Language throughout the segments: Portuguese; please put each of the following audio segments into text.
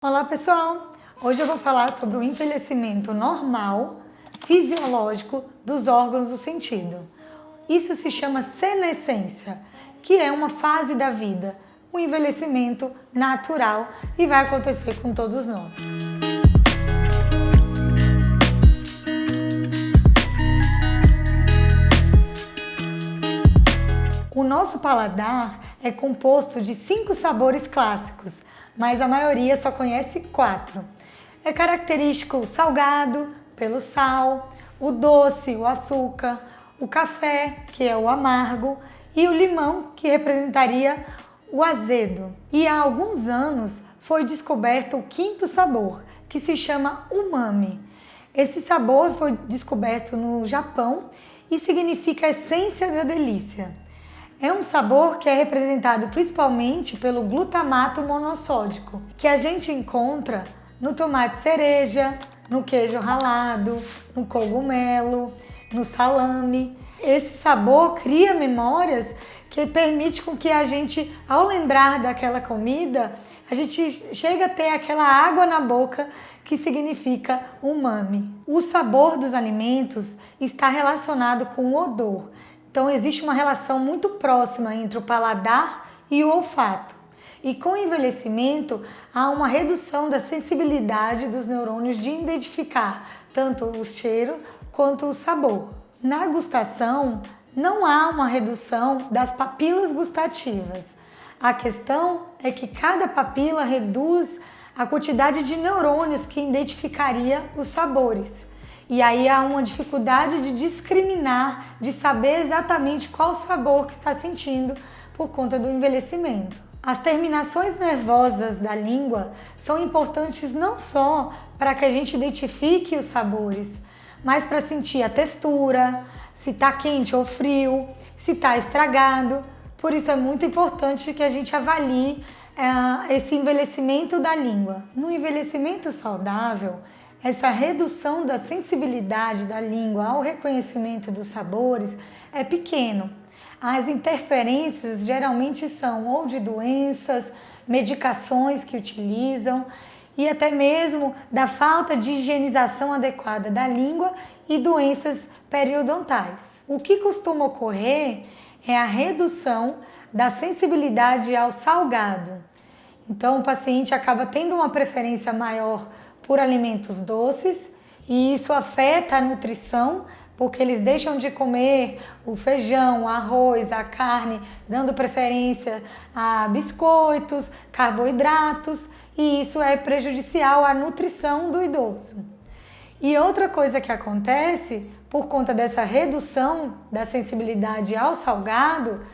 Olá pessoal! Hoje eu vou falar sobre o envelhecimento normal, fisiológico dos órgãos do sentido. Isso se chama senescência, que é uma fase da vida, um envelhecimento natural e vai acontecer com todos nós. O nosso paladar é composto de 5 sabores clássicos, mas a maioria só conhece 4. É característico o salgado, pelo sal, o doce, o açúcar, o café, que é o amargo, e o limão, que representaria o azedo. E há alguns anos foi descoberto o 5º sabor, que se chama umami. Esse sabor foi descoberto no Japão e significa essência da delícia. É um sabor que é representado principalmente pelo glutamato monossódico, que a gente encontra no tomate cereja, no queijo ralado, no cogumelo, no salame. Esse sabor cria memórias que permite com que a gente, ao lembrar daquela comida, a gente chega a ter aquela água na boca que significa umami. O sabor dos alimentos está relacionado com o odor. Então existe uma relação muito próxima entre o paladar e o olfato. E com o envelhecimento há uma redução da sensibilidade dos neurônios de identificar tanto o cheiro quanto o sabor. Na gustação não há uma redução das papilas gustativas. A questão é que cada papila reduz a quantidade de neurônios que identificaria os sabores. E aí há uma dificuldade de discriminar, de saber exatamente qual sabor que está sentindo por conta do envelhecimento. As terminações nervosas da língua são importantes não só para que a gente identifique os sabores, mas para sentir a textura, se está quente ou frio, se está estragado. Por isso é muito importante que a gente avalie esse envelhecimento da língua. No envelhecimento saudável, essa redução da sensibilidade da língua ao reconhecimento dos sabores é pequeno. As interferências geralmente são ou de doenças, medicações que utilizam e até mesmo da falta de higienização adequada da língua e doenças periodontais. O que costuma ocorrer é a redução da sensibilidade ao salgado. Então o paciente acaba tendo uma preferência maior por alimentos doces e isso afeta a nutrição porque eles deixam de comer o feijão, o arroz, a carne, dando preferência a biscoitos, carboidratos e isso é prejudicial à nutrição do idoso. E outra coisa que acontece por conta dessa redução da sensibilidade ao salgado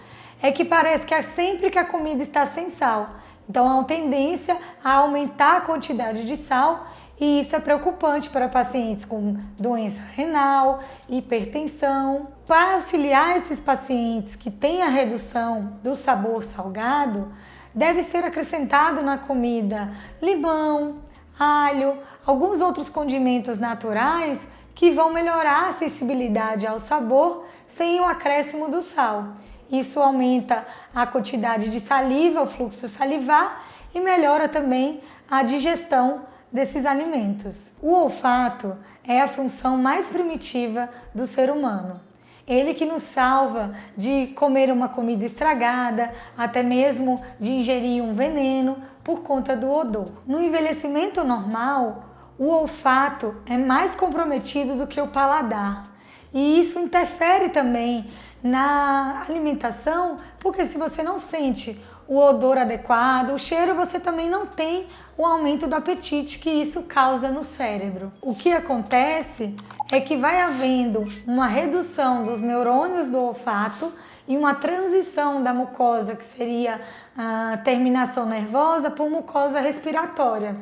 é que parece que é sempre que a comida está sem sal. Então há uma tendência a aumentar a quantidade de sal e isso é preocupante para pacientes com doença renal, hipertensão. Para auxiliar esses pacientes que têm a redução do sabor salgado, deve ser acrescentado na comida limão, alho, alguns outros condimentos naturais que vão melhorar a sensibilidade ao sabor sem o acréscimo do sal. Isso aumenta a quantidade de saliva, o fluxo salivar e melhora também a digestão desses alimentos. O olfato é a função mais primitiva do ser humano. Ele que nos salva de comer uma comida estragada, até mesmo de ingerir um veneno por conta do odor. No envelhecimento normal, o olfato é mais comprometido do que o paladar. E isso interfere também na alimentação, porque se você não sente o odor adequado, o cheiro, você também não tem o aumento do apetite que isso causa no cérebro. O que acontece é que vai havendo uma redução dos neurônios do olfato e uma transição da mucosa, que seria a terminação nervosa, por mucosa respiratória.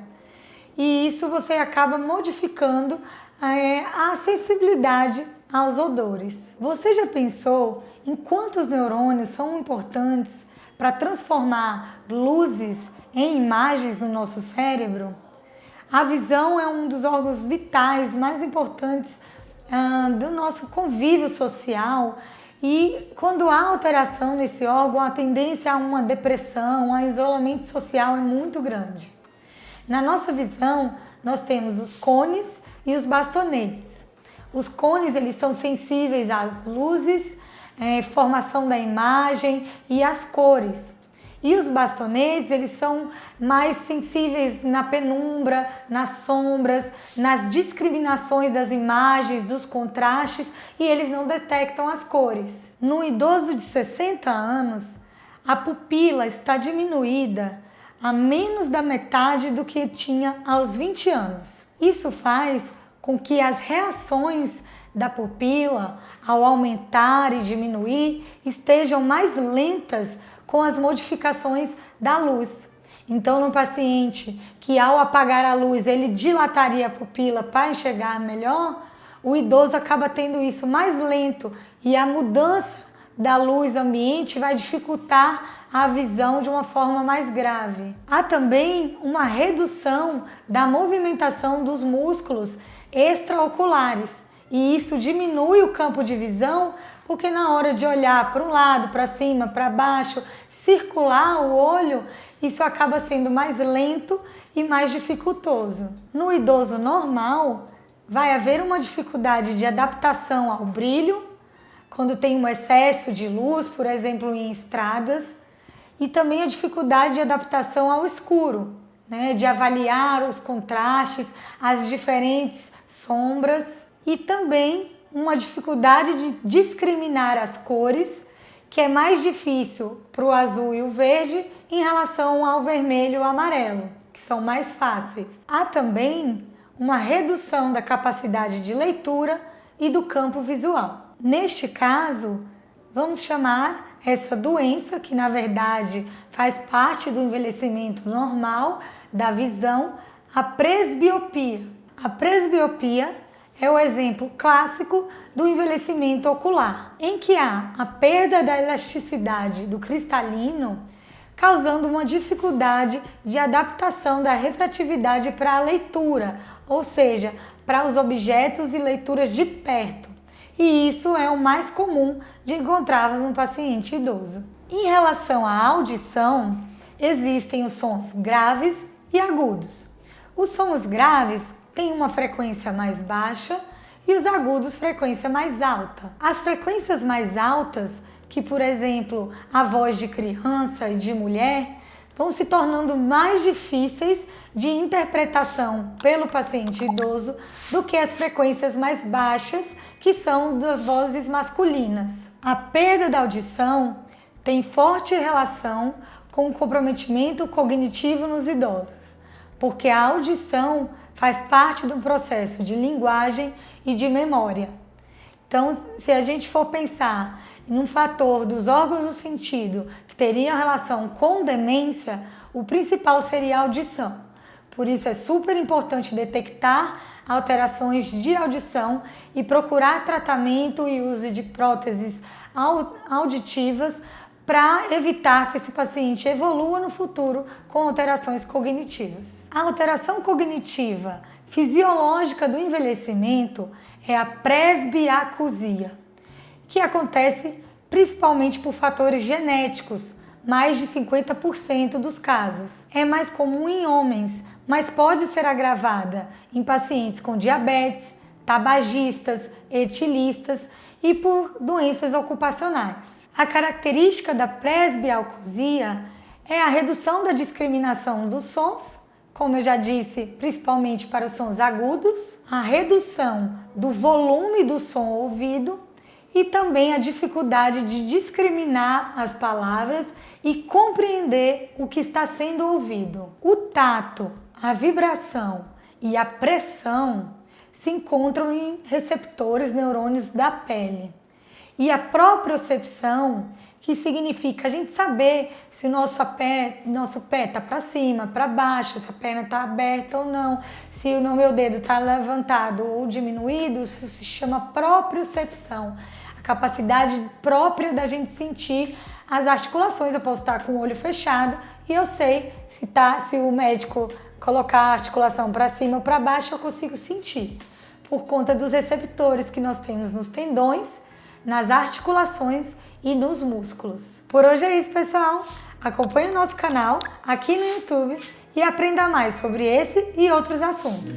E isso você acaba modificando a sensibilidade aos odores. Você já pensou em quantos neurônios são importantes para transformar luzes em imagens no nosso cérebro? A visão é um dos órgãos vitais mais importantes do nosso convívio social e quando há alteração nesse órgão, a tendência a uma depressão, a isolamento social é muito grande. Na nossa visão, nós temos os cones e os bastonetes. Os cones, eles são sensíveis às luzes, formação da imagem e às cores. E os bastonetes, eles são mais sensíveis na penumbra, nas sombras, nas discriminações das imagens, dos contrastes, e eles não detectam as cores. No idoso de 60 anos, a pupila está diminuída a menos da metade do que tinha aos 20 anos. Isso faz com que as reações da pupila, ao aumentar e diminuir, estejam mais lentas com as modificações da luz. Então, no paciente que ao apagar a luz ele dilataria a pupila para enxergar melhor, o idoso acaba tendo isso mais lento e a mudança da luz ambiente vai dificultar a visão de uma forma mais grave. Há também uma redução da movimentação dos músculos extraoculares e isso diminui o campo de visão, porque na hora de olhar para um lado, para cima, para baixo, circular o olho, isso acaba sendo mais lento e mais dificultoso. No idoso normal, vai haver uma dificuldade de adaptação ao brilho, quando tem um excesso de luz, por exemplo, em estradas, e também a dificuldade de adaptação ao escuro, né? De avaliar os contrastes, as diferentes sombras, e também uma dificuldade de discriminar as cores, que é mais difícil para o azul e o verde em relação ao vermelho e o amarelo, que são mais fáceis. Há também uma redução da capacidade de leitura e do campo visual. Neste caso, vamos chamar essa doença, que na verdade faz parte do envelhecimento normal da visão, a presbiopia. A presbiopia é o exemplo clássico do envelhecimento ocular, em que há a perda da elasticidade do cristalino, causando uma dificuldade de adaptação da refratividade para a leitura, ou seja, para os objetos e leituras de perto. E isso é o mais comum de encontrarmos no paciente idoso. Em relação à audição, existem os sons graves e agudos. Os sons graves têm uma frequência mais baixa e os agudos frequência mais alta. As frequências mais altas, que por exemplo a voz de criança e de mulher, vão se tornando mais difíceis de interpretação pelo paciente idoso do que as frequências mais baixas, que são das vozes masculinas. A perda da audição tem forte relação com o comprometimento cognitivo nos idosos, porque a audição faz parte do processo de linguagem e de memória. Então, se a gente for pensar em um fator dos órgãos do sentido que teria relação com demência, o principal seria a audição. Por isso é super importante detectar alterações de audição e procurar tratamento e uso de próteses auditivas para evitar que esse paciente evolua no futuro com alterações cognitivas. A alteração cognitiva fisiológica do envelhecimento é a presbiacusia, que acontece principalmente por fatores genéticos, mais de 50% dos casos. É mais comum em homens, mas pode ser agravada em pacientes com diabetes, tabagistas, etilistas e por doenças ocupacionais. A característica da presbiacusia é a redução da discriminação dos sons, como eu já disse, principalmente para os sons agudos, a redução do volume do som ouvido e também a dificuldade de discriminar as palavras e compreender o que está sendo ouvido. O tato, a vibração e a pressão se encontram em receptores neurônios da pele. E a propriocepção, que significa a gente saber se o nosso pé está para cima, para baixo, se a perna está aberta ou não, se o meu dedo está levantado ou diminuído, isso se chama propriocepção. A capacidade própria da gente sentir as articulações. Eu posso estar com o olho fechado e eu sei se o médico colocar a articulação para cima ou para baixo, eu consigo sentir, por conta dos receptores que nós temos nos tendões, nas articulações e nos músculos. Por hoje é isso, pessoal. Acompanhe o nosso canal aqui no YouTube e aprenda mais sobre esse e outros assuntos.